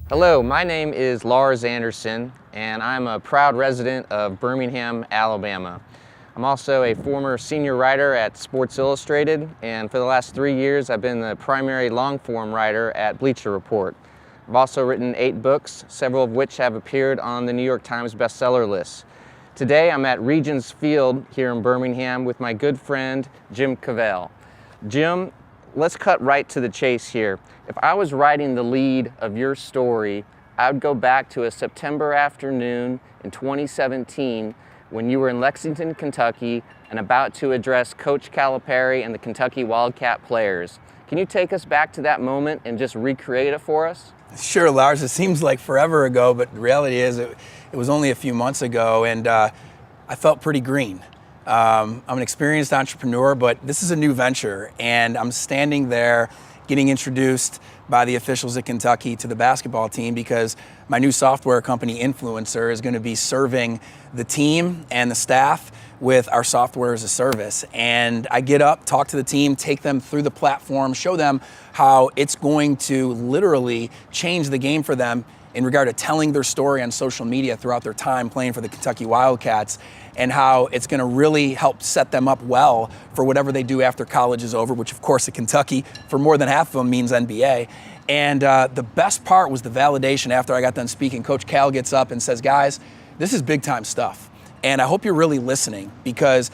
Hello, my name is Lars Anderson, and I'm a proud resident of Birmingham, Alabama. I'm also a former senior writer at Sports Illustrated, and for the last 3 years I've been the primary long-form writer at Bleacher Report. I've also written 8 books, several of which have appeared on the New York Times bestseller list. Today I'm at Regents Field here in Birmingham with my good friend Jim Cavale. Jim, let's cut right to the chase here. If I was writing the lead of your story, I would go back to a September afternoon in 2017 when you were in Lexington, Kentucky and about to address Coach Calipari and the Kentucky Wildcat players. Can you take us back to that moment and just recreate it for us? Sure, Lars. It seems like forever ago, but the reality is it was only a few months ago, and I felt pretty green. I'm an experienced entrepreneur, but this is a new venture, and I'm standing there getting introduced by the officials at Kentucky to the basketball team because my new software company, INFLCR, is going to be serving the team and the staff with our software as a service. And I get up, talk to the team, take them through the platform, show them how it's going to literally change the game for them in regard to telling their story on social media throughout their time playing for the Kentucky Wildcats, and how it's going to really help set them up well for whatever they do after college is over, which of course at Kentucky, for more than half of them, means NBA. And the best part was the validation after I got done speaking. Coach Cal gets up and says, guys, this is big time stuff. And I hope you're really listening because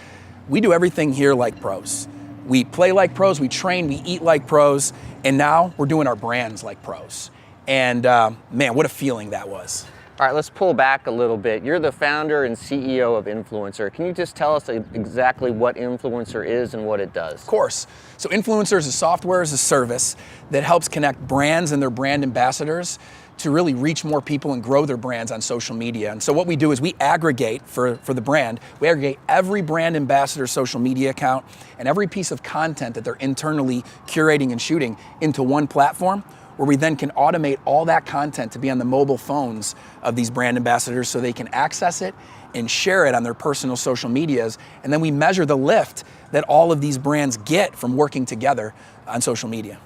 we do everything here like pros. We play like pros, we train, we eat like pros, and now we're doing our brands like pros. And man, what a feeling that was. All right, let's pull back a little bit. You're the founder and CEO of INFLCR. Can you just tell us exactly what INFLCR is and what it does? Of course. So INFLCR is a software as a service that helps connect brands and their brand ambassadors to really reach more people and grow their brands on social media. And so what we do is we aggregate for the brand, we aggregate every brand ambassador social media account and every piece of content that they're internally curating and shooting into one platform, where we then can automate all that content to be on the mobile phones of these brand ambassadors so they can access it and share it on their personal social medias. And then we measure the lift that all of these brands get from working together on social media.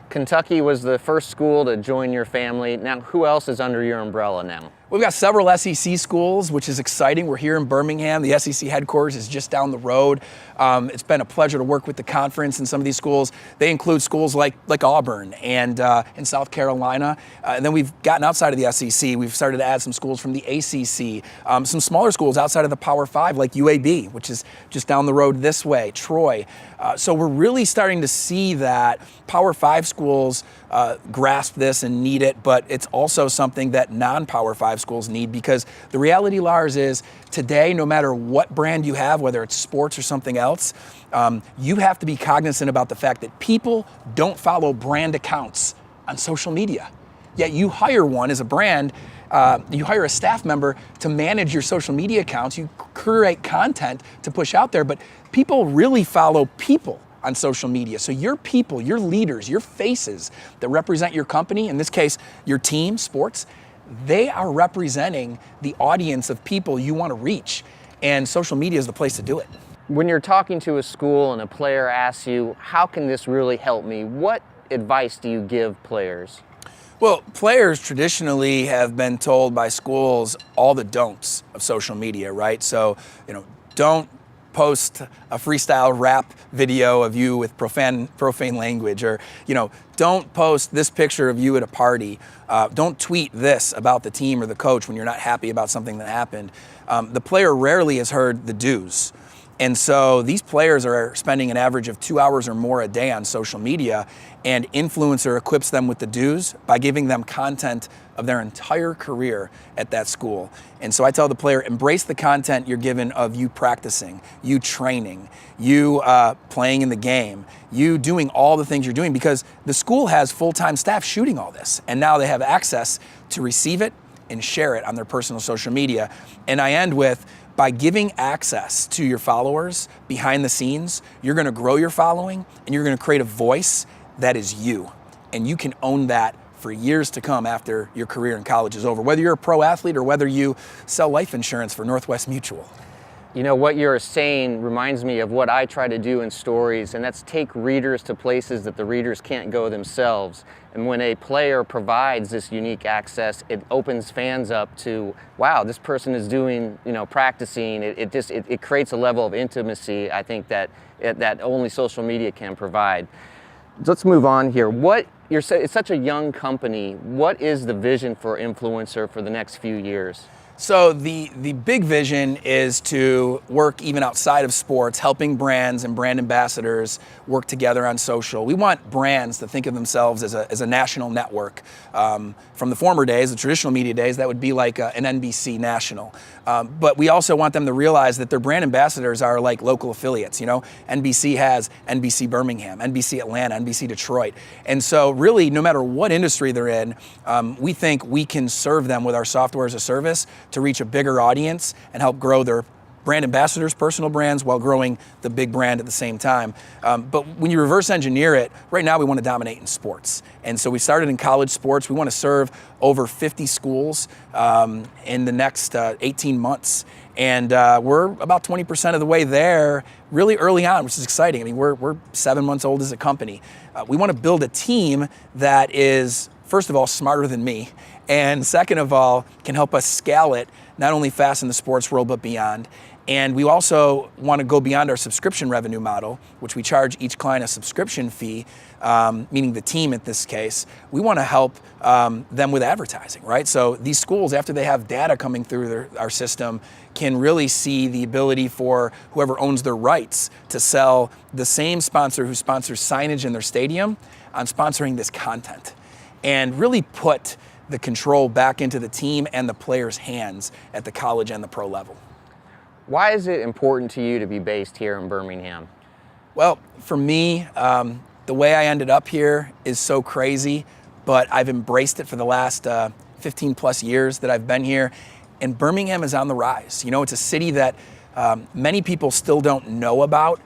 Kentucky was the first school to join your family. Now, who else is under your umbrella now? We've got several SEC schools, which is exciting. We're here in Birmingham. The SEC headquarters is just down the road. It's been a pleasure to work with the conference and some of these schools. They include schools like Auburn and in South Carolina. And then we've gotten outside of the SEC. We've started to add some schools from the ACC, some smaller schools outside of the Power 5 like UAB, which is just down the road this way, Troy. So we're really starting to see that Power 5 schools grasp this and need it, but it's also something that non-Power 5 schools need, because the reality, Lars, is today, no matter what brand you have, whether it's sports or something else, you have to be cognizant about the fact that people don't follow brand accounts on social media. Yet you hire one as a brand, you hire a staff member to manage your social media accounts, you curate content to push out there, but people really follow people on social media. So your people, your leaders, your faces that represent your company, in this case, your team, sports, they are representing the audience of people you want to reach. And social media is the place to do it. When you're talking to a school and a player asks you, how can this really help me? What advice do you give players? Well, players traditionally have been told by schools all the don'ts of social media, right? So, don't post a freestyle rap video of you with profane language, or don't post this picture of you at a party. Don't tweet this about the team or the coach when you're not happy about something that happened. The player rarely has heard the do's. And so these players are spending an average of 2 hours or more a day on social media, and INFLCR equips them with the do's by giving them content of their entire career at that school. And so I tell the player, embrace the content you're given of you practicing, you training, you playing in the game, you doing all the things you're doing, because the school has full-time staff shooting all this, and now they have access to receive it and share it on their personal social media. And I end with, by giving access to your followers behind the scenes, you're going to grow your following and you're going to create a voice that is you. And you can own that for years to come after your career in college is over, whether you're a pro athlete or whether you sell life insurance for Northwest Mutual. You know, what you're saying reminds me of what I try to do in stories, and that's take readers to places that the readers can't go themselves. And when a player provides this unique access, it opens fans up to, wow, this person is doing, practicing. It creates a level of intimacy, I think, that only social media can provide. Let's move on here. It's such a young company. What is the vision for Influencer for the next few years? So the big vision is to work even outside of sports, helping brands and brand ambassadors work together on social. We want brands to think of themselves as a national network. From the former days, the traditional media days, that would be like an NBC national. But we also want them to realize that their brand ambassadors are like local affiliates. NBC has NBC Birmingham, NBC Atlanta, NBC Detroit. And so really, no matter what industry they're in, we think we can serve them with our software as a service to reach a bigger audience and help grow their brand ambassadors, personal brands, while growing the big brand at the same time. But when you reverse engineer it, right now we want to dominate in sports. And so we started in college sports. We want to serve over 50 schools in the next 18 months. And we're about 20% of the way there really early on, which is exciting. I mean, we're 7 months old as a company. We want to build a team that is, first of all, smarter than me, and second of all, can help us scale it, not only fast in the sports world, but beyond. And we also want to go beyond our subscription revenue model, which we charge each client a subscription fee, meaning the team in this case. We want to help them with advertising, right? So these schools, after they have data coming through our system, can really see the ability for whoever owns their rights to sell the same sponsor who sponsors signage in their stadium on sponsoring this content, and really put the control back into the team and the players' hands at the college and the pro level. Why is it important to you to be based here in Birmingham? Well, for me, the way I ended up here is so crazy, but I've embraced it for the last 15 plus years that I've been here. And Birmingham is on the rise. It's a city that many people still don't know about.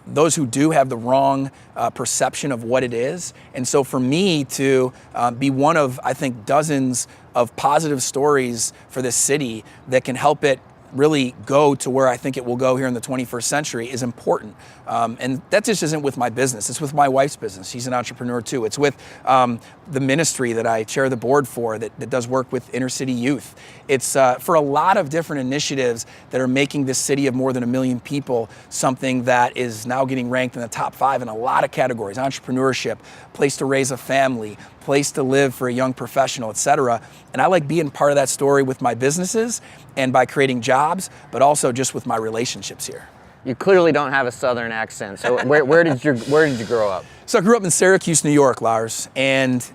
Those who do have the wrong perception of what it is. And so for me to be one of, I think, dozens of positive stories for this city that can help it really go to where I think it will go here in the 21st century is important. And that just isn't with my business. It's with my wife's business. She's an entrepreneur too. It's with the ministry that I chair the board for that does work with inner city youth. It's for a lot of different initiatives that are making this city of more than 1 million people something that is now getting ranked in the top 5 in a lot of categories: entrepreneurship, place to raise a family, place to live for a young professional, etc. And I like being part of that story with my businesses and by creating jobs, but also just with my relationships here. You clearly don't have a Southern accent. So where did you grow up? So I grew up in Syracuse, New York, Lars. And,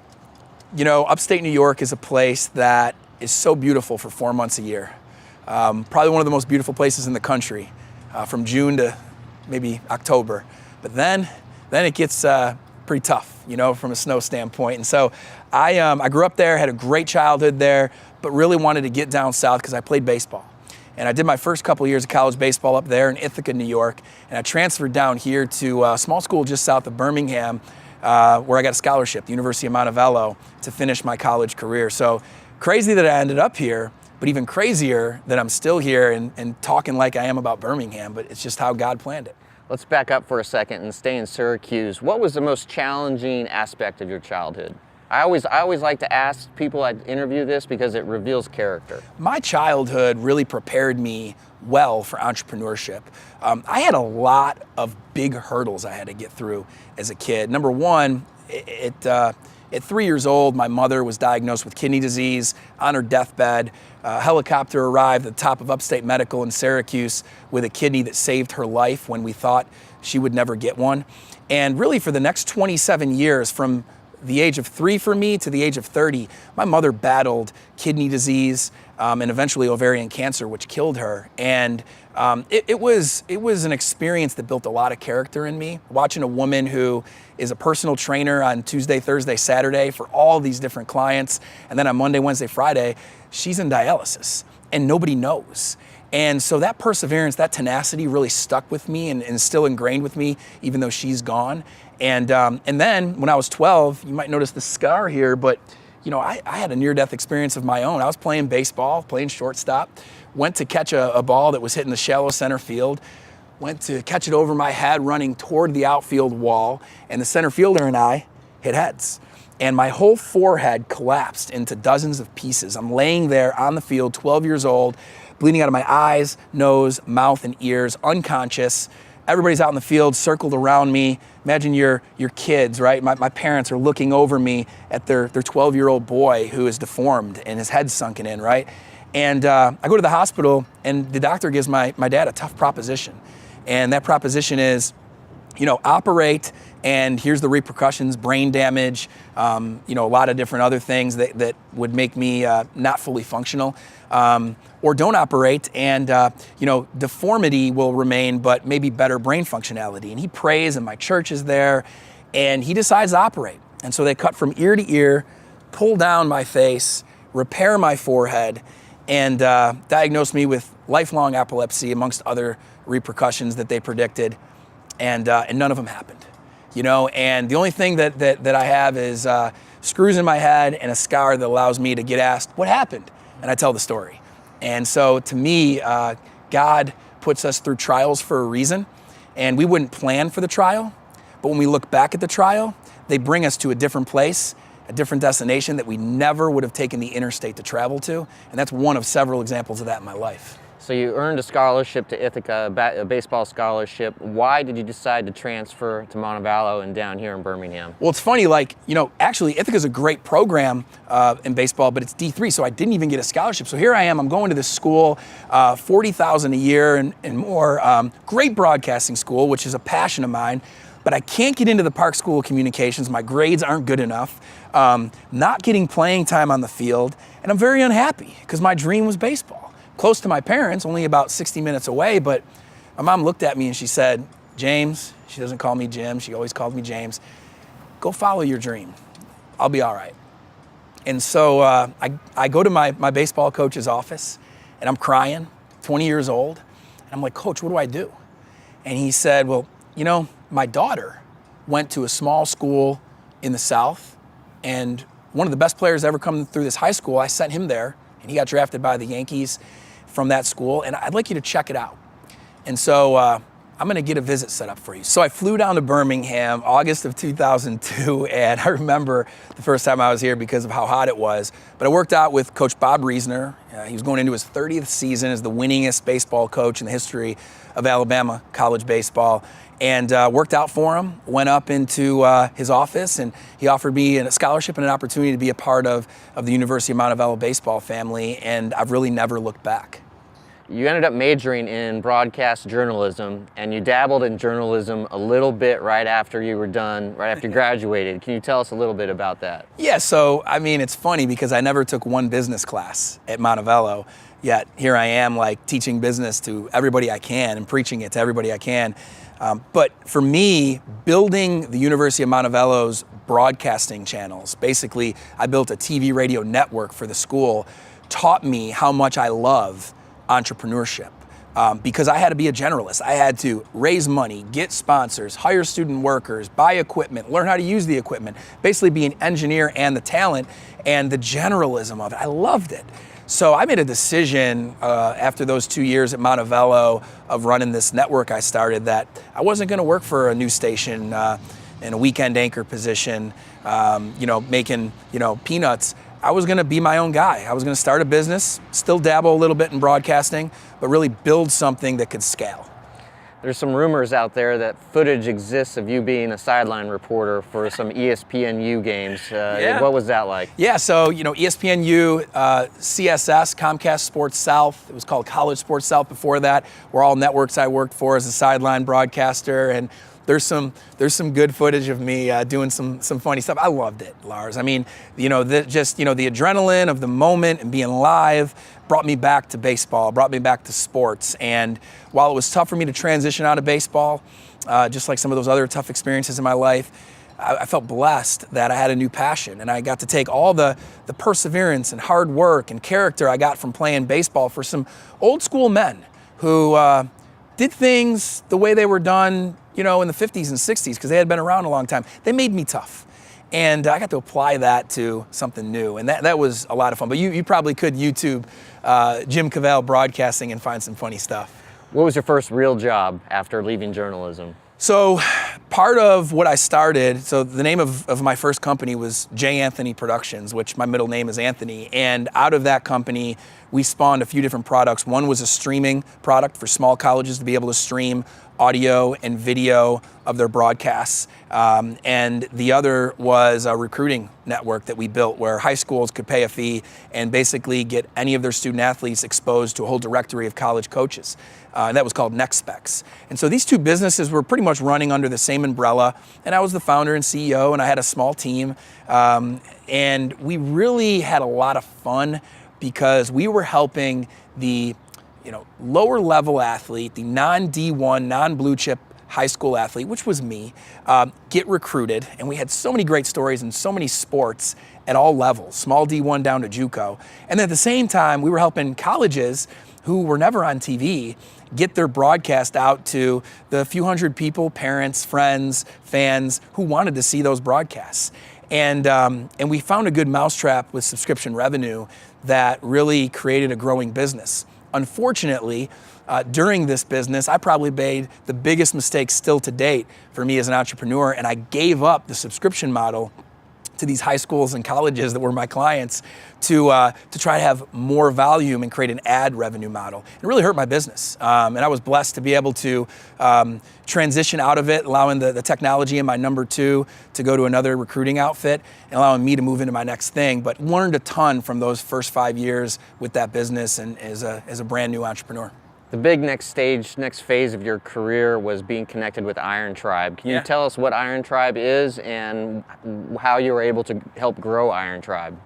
upstate New York is a place that is so beautiful for 4 months a year. Probably one of the most beautiful places in the country, from June to maybe October. But then it gets pretty tough, from a snow standpoint. And so I grew up there, had a great childhood there, but really wanted to get down south because I played baseball. And I did my first couple of years of college baseball up there in Ithaca, New York. And I transferred down here to a small school just south of Birmingham, where I got a scholarship, the University of Montevallo, to finish my college career. So crazy that I ended up here, but even crazier that I'm still here and talking like I am about Birmingham, but it's just how God planned it. Let's back up for a second and stay in Syracuse. What was the most challenging aspect of your childhood? I always like to ask people I interview this because it reveals character. My childhood really prepared me well for entrepreneurship. I had a lot of big hurdles I had to get through as a kid. Number one, at 3 years old, my mother was diagnosed with kidney disease on her deathbed. A helicopter arrived at the top of Upstate Medical in Syracuse with a kidney that saved her life when we thought she would never get one. And really for the next 27 years, from the age of 3 for me to the age of 30, my mother battled kidney disease and eventually ovarian cancer, which killed her. And it was an experience that built a lot of character in me. Watching a woman who is a personal trainer on Tuesday, Thursday, Saturday for all these different clients, and then on Monday, Wednesday, Friday, she's in dialysis and nobody knows. And so that perseverance, that tenacity really stuck with me and is still ingrained with me, even though she's gone. And then when I was 12, you might notice the scar here, but I had a near-death experience of my own. I was playing baseball, playing shortstop, went to catch a ball that was hitting the shallow center field, went to catch it over my head running toward the outfield wall, and the center fielder and I hit heads. And my whole forehead collapsed into dozens of pieces. I'm laying there on the field, 12 years old, bleeding out of my eyes, nose, mouth, and ears, unconscious. Everybody's out in the field, circled around me. Imagine your kids, right? My parents are looking over me at their 12-year-old boy who is deformed and his head's sunken in, right? And I go to the hospital, and the doctor gives my dad a tough proposition. And that proposition is, operate, and here's the repercussions: brain damage, a lot of different other things that would make me not fully functional. Or don't operate, and deformity will remain, but maybe better brain functionality. And he prays, and my church is there, and he decides to operate. And so they cut from ear to ear, pull down my face, repair my forehead, and diagnose me with lifelong epilepsy, amongst other repercussions that they predicted, and none of them happened. And the only thing that I have is screws in my head and a scar that allows me to get asked, what happened? And I tell the story. And so to me, God puts us through trials for a reason, and we wouldn't plan for the trial, but when we look back at the trial, they bring us to a different place, a different destination that we never would have taken the interstate to travel to, and that's one of several examples of that in my life. So you earned a scholarship to Ithaca, a baseball scholarship. Why did you decide to transfer to Montevallo and down here in Birmingham? Well, it's funny, actually Ithaca's a great program in baseball, but it's D3, so I didn't even get a scholarship. So here I am, I'm going to this school, $40,000 a year and more, great broadcasting school, which is a passion of mine, but I can't get into the Park School of Communications. My grades aren't good enough, not getting playing time on the field, and I'm very unhappy because my dream was baseball. Close to my parents, only about 60 minutes away, but my mom looked at me and she said, James, she doesn't call me Jim, she always called me James, go follow your dream. I'll be all right. And so I go to my baseball coach's office, and I'm crying, 20 years old, and I'm like, Coach, what do I do? And he said, well, my daughter went to a small school in the South, and one of the best players ever come through this high school, I sent him there, and he got drafted by the Yankees from that school, and I'd like you to check it out. And so I'm gonna get a visit set up for you. So I flew down to Birmingham, August of 2002, and I remember the first time I was here because of how hot it was, but I worked out with Coach Bob Reisner. He was going into his 30th season as the winningest baseball coach in the history of Alabama college baseball, and worked out for him, went up into his office, and he offered me a scholarship and an opportunity to be a part of the University of Montevallo baseball family, and I've really never looked back. You ended up majoring in broadcast journalism, and you dabbled in journalism a little bit right after you graduated. Can you tell us a little bit about that? Yeah, so it's funny because I never took one business class at Montevallo, yet here I am teaching business to everybody I can and preaching it to everybody I can. But for me, building the University of Montevallo's broadcasting channels, basically I built a TV radio network for the school, taught me how much I love entrepreneurship. Because I had to be a generalist. I had to raise money, get sponsors, hire student workers, buy equipment, learn how to use the equipment, basically be an engineer and the talent and the generalism of it. I loved it. So I made a decision after those 2 years at Montevallo of running this network I started that I wasn't gonna work for a news station in a weekend anchor position, making, peanuts. I was gonna be my own guy. I was gonna start a business, still dabble a little bit in broadcasting, but really build something that could scale. There's some rumors out there that footage exists of you being a sideline reporter for some ESPNU games. Yeah. What was that like? Yeah, so ESPNU, CSS, Comcast Sports South, it was called College Sports South before that, were all networks I worked for as a sideline broadcaster, and there's some good footage of me doing some funny stuff. I loved it, Lars. The adrenaline of the moment and being live brought me back to baseball, brought me back to sports. And while it was tough for me to transition out of baseball, just like some of those other tough experiences in my life, I felt blessed that I had a new passion, and I got to take all the perseverance and hard work and character I got from playing baseball for some old school men who did things the way they were done, in the 50s and 60s, because they had been around a long time. They made me tough. And I got to apply that to something new, and that was a lot of fun. But you probably could YouTube Jim Cavale broadcasting and find some funny stuff. What was your first real job after leaving journalism? So part of what I started, so the name of my first company was J. Anthony Productions, which my middle name is Anthony. And out of that company, we spawned a few different products. One was a streaming product for small colleges to be able to stream audio and video of their broadcasts. And the other was a recruiting network that we built where high schools could pay a fee and basically get any of their student athletes exposed to a whole directory of college coaches. That was called Next Specs. And so these two businesses were pretty much running under the same umbrella. And I was the founder and CEO, and I had a small team. And we really had a lot of fun because we were helping the lower level athlete, the non-D1, non-blue chip high school athlete, which was me, get recruited. And we had so many great stories in so many sports at all levels, small D1 down to JUCO. And then at the same time, we were helping colleges who were never on TV get their broadcast out to the few hundred people, parents, friends, fans who wanted to see those broadcasts. And we found a good mousetrap with subscription revenue that really created a growing business. Unfortunately, during this business, I probably made the biggest mistake still to date for me as an entrepreneur, and I gave up the subscription model to these high schools and colleges that were my clients to try to have more volume and create an ad revenue model. It really hurt my business. And I was blessed to be able to transition out of it, allowing the technology in my number two to go to another recruiting outfit and allowing me to move into my next thing. But learned a ton from those first 5 years with that business and as a brand new entrepreneur. The big next phase of your career was being connected with Iron Tribe. Can you tell us what Iron Tribe is and how you were able to help grow Iron Tribe?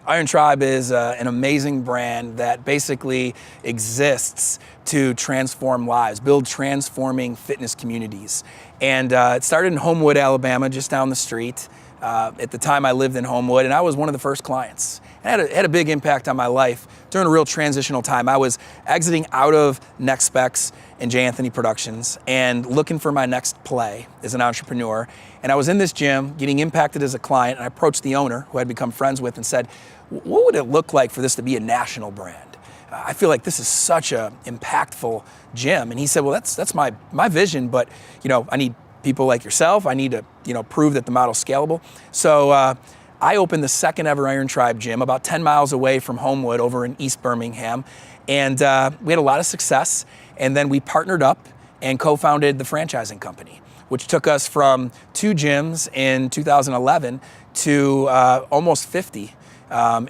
Iron Tribe is an amazing brand that basically exists to transform lives, build transforming fitness communities. And it started in Homewood, Alabama, just down the street. At the time I lived in Homewood, and I was one of the first clients. It had a big impact on my life during a real transitional time. I was exiting out of Next Specs and J. Anthony Productions and looking for my next play as an entrepreneur. And I was in this gym getting impacted as a client, and I approached the owner, who I'd become friends with, and said, what would it look like for this to be a national brand? I feel like this is such an impactful gym. And he said, well, that's my vision, but I need people like yourself. I need to prove that the model's scalable. So I opened the second ever Iron Tribe gym about 10 miles away from Homewood over in East Birmingham. And we had a lot of success. And then we partnered up and co-founded the franchising company, which took us from 2 gyms in 2011 to almost 50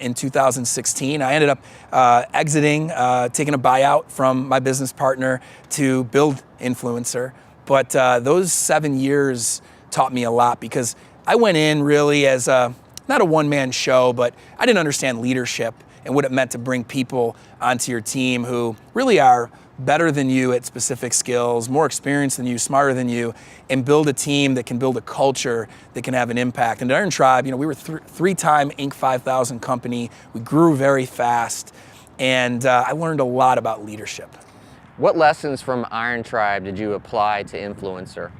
in 2016. I ended up exiting, taking a buyout from my business partner to build Influencer. But those 7 years taught me a lot because I went in really as not a one-man show, but I didn't understand leadership and what it meant to bring people onto your team who really are better than you at specific skills, more experienced than you, smarter than you, and build a team that can build a culture that can have an impact. And at Iron Tribe, we were three-time Inc. 5000 company. We grew very fast, and I learned a lot about leadership. What lessons from Iron Tribe did you apply to Influencer?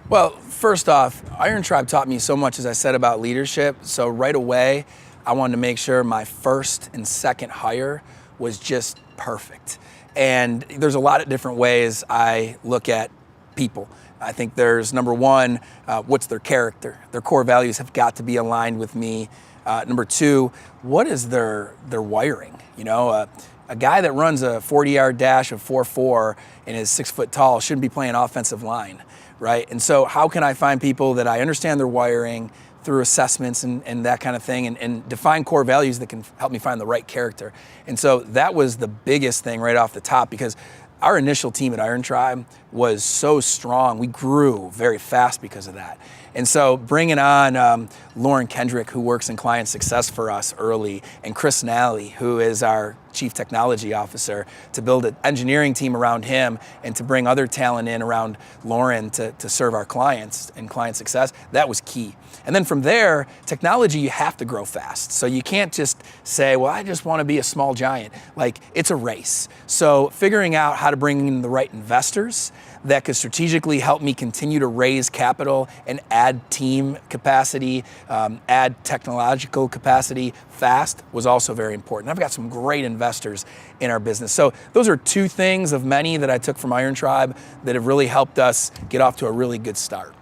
Well, first off, Iron Tribe taught me so much, as I said, about leadership. So right away, I wanted to make sure my first and second hire was just perfect. And there's a lot of different ways I look at people. I think there's number one, what's their character? Their core values have got to be aligned with me. Number two, what is their wiring? A guy that runs a 40-yard dash of 4.4 and is 6 foot tall shouldn't be playing offensive line, right? And so how can I find people that I understand their wiring through assessments and that kind of thing and define core values that can help me find the right character? And so that was the biggest thing right off the top because our initial team at Iron Tribe was so strong. We grew very fast because of that. And so bringing on Lauren Kendrick, who works in client success for us early, and Chris Nally, who is our Chief Technology Officer, to build an engineering team around him and to bring other talent in around Lauren to serve our clients and client success, that was key. And then from there, technology, you have to grow fast. So you can't just say, well, I just want to be a small giant. Like, it's a race. So figuring out how to bring in the right investors that could strategically help me continue to raise capital and add add team capacity, add technological capacity fast was also very important. I've got some great investors in our business. So those are two things of many that I took from Iron Tribe that have really helped us get off to a really good start.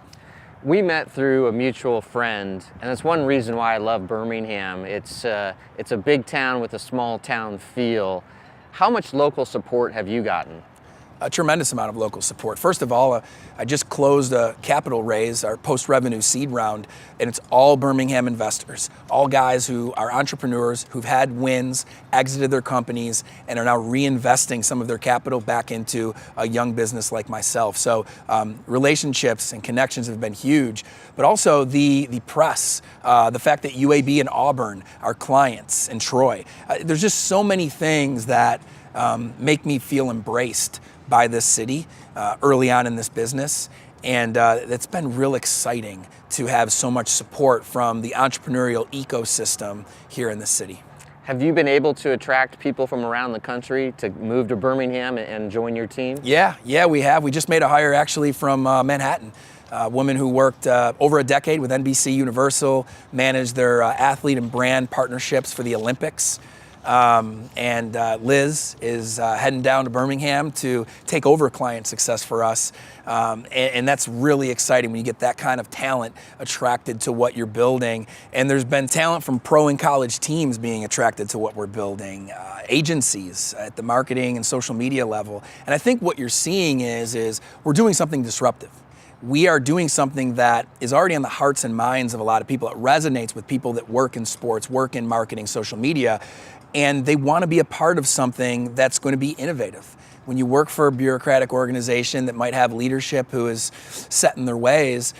We met through a mutual friend, and that's one reason why I love Birmingham. It's a big town with a small town feel. How much local support have you gotten? A tremendous amount of local support. First of all, I just closed a capital raise, our post-revenue seed round, and it's all Birmingham investors, all guys who are entrepreneurs who've had wins, exited their companies, and are now reinvesting some of their capital back into a young business like myself. So relationships and connections have been huge, but also the press, the fact that UAB and Auburn are clients, and Troy. There's just so many things that make me feel embraced by this city early on in this business, and it's been real exciting to have so much support from the entrepreneurial ecosystem here in the city. Have you been able to attract people from around the country to move to Birmingham and join your team? Yeah, we have. We just made a hire actually from Manhattan. A woman who worked over a decade with NBC Universal, managed their athlete and brand partnerships for the Olympics. And Liz is heading down to Birmingham to take over client success for us. And that's really exciting when you get that kind of talent attracted to what you're building. And there's been talent from pro and college teams being attracted to what we're building, agencies at the marketing and social media level. And I think what you're seeing is we're doing something disruptive. We are doing something that is already on the hearts and minds of a lot of people. It resonates with people that work in sports, work in marketing, social media, and they want to be a part of something that's going to be innovative. When you work for a bureaucratic organization that might have leadership who is set in their ways,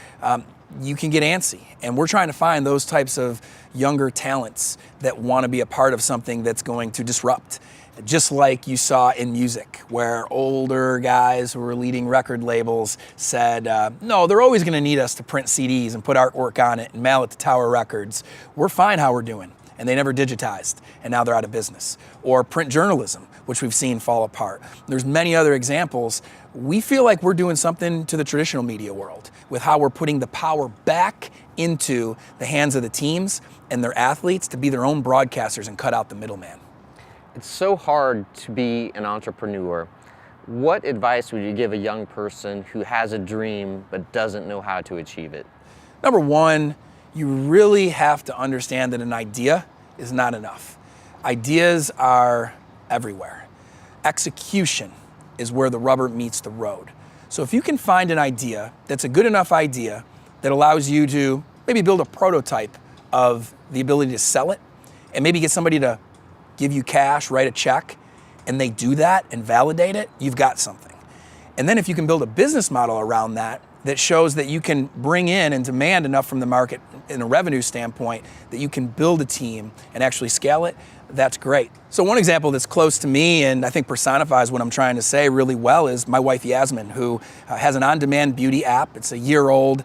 you can get antsy. And we're trying to find those types of younger talents that want to be a part of something that's going to disrupt. Just like you saw in music, where older guys who were leading record labels said, no, they're always going to need us to print CDs and put artwork on it and mail it to Tower Records. We're fine how we're doing. And they never digitized, and now they're out of business. Or print journalism, which we've seen fall apart. There's many other examples. We feel like we're doing something to the traditional media world with how we're putting the power back into the hands of the teams and their athletes to be their own broadcasters and cut out the middleman. It's so hard to be an entrepreneur. What advice would you give a young person who has a dream but doesn't know how to achieve it? Number one, you really have to understand that an idea is not enough. Ideas are everywhere. Execution is where the rubber meets the road. So if you can find an idea that's a good enough idea that allows you to maybe build a prototype of the ability to sell it, and maybe get somebody to give you cash, write a check, and they do that and validate it, you've got something. And then if you can build a business model around that shows that you can bring in and demand enough from the market in a revenue standpoint that you can build a team and actually scale it, that's great. So one example that's close to me and I think personifies what I'm trying to say really well is my wife Yasmin, who has an on-demand beauty app. It's a year-old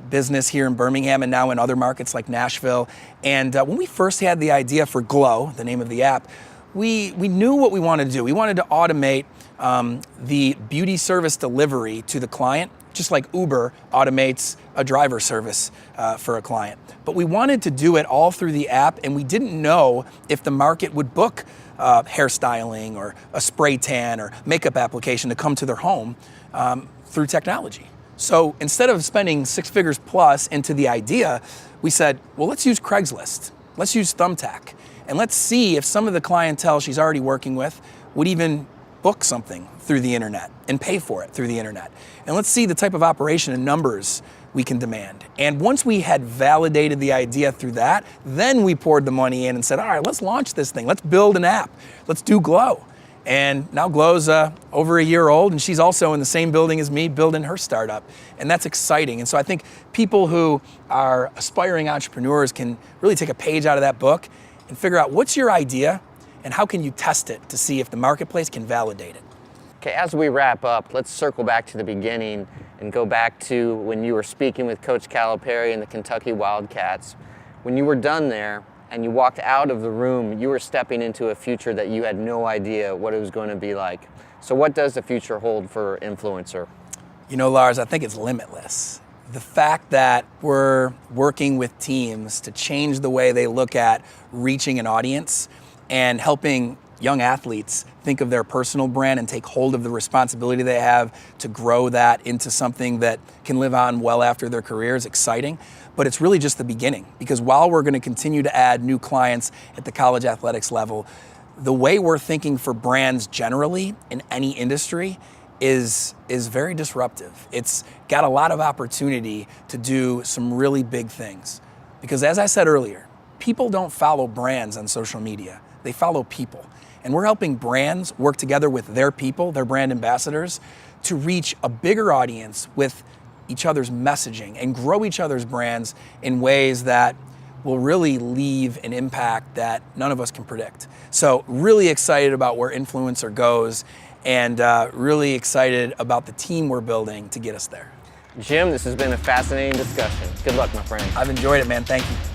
business here in Birmingham and now in other markets like Nashville. And when we first had the idea for Glow, the name of the app, we knew what we wanted to do. We wanted to automate the beauty service delivery to the client, just like Uber automates a driver service for a client. But we wanted to do it all through the app, and we didn't know if the market would book hairstyling or a spray tan or makeup application to come to their home through technology. So instead of spending 6 figures plus into the idea, we said, well, let's use Craigslist. Let's use Thumbtack. And let's see if some of the clientele she's already working with would even book something through the internet and pay for it through the internet. And let's see the type of operation and numbers we can demand. And once we had validated the idea through that, then we poured the money in and said, all right, let's launch this thing. Let's build an app. Let's do Glow. And now Glow's over a year old, and she's also in the same building as me building her startup. And that's exciting. And so I think people who are aspiring entrepreneurs can really take a page out of that book and figure out what's your idea and how can you test it to see if the marketplace can validate it. Okay, as we wrap up, let's circle back to the beginning and go back to when you were speaking with Coach Calipari and the Kentucky Wildcats. When you were done there and you walked out of the room, you were stepping into a future that you had no idea what it was going to be like. So what does the future hold for Influencer? You know, Lars, I think it's limitless. The fact that we're working with teams to change the way they look at reaching an audience and helping young athletes think of their personal brand and take hold of the responsibility they have to grow that into something that can live on well after their career is exciting. But it's really just the beginning, because while we're going to continue to add new clients at the college athletics level, the way we're thinking for brands generally in any industry is very disruptive. It's got a lot of opportunity to do some really big things. Because as I said earlier, people don't follow brands on social media. They follow people. And we're helping brands work together with their people, their brand ambassadors, to reach a bigger audience with each other's messaging and grow each other's brands in ways that will really leave an impact that none of us can predict. So really excited about where influencer goes, and really excited about the team we're building to get us there. Jim, this has been a fascinating discussion. Good luck, my friend. I've enjoyed it, man. Thank you.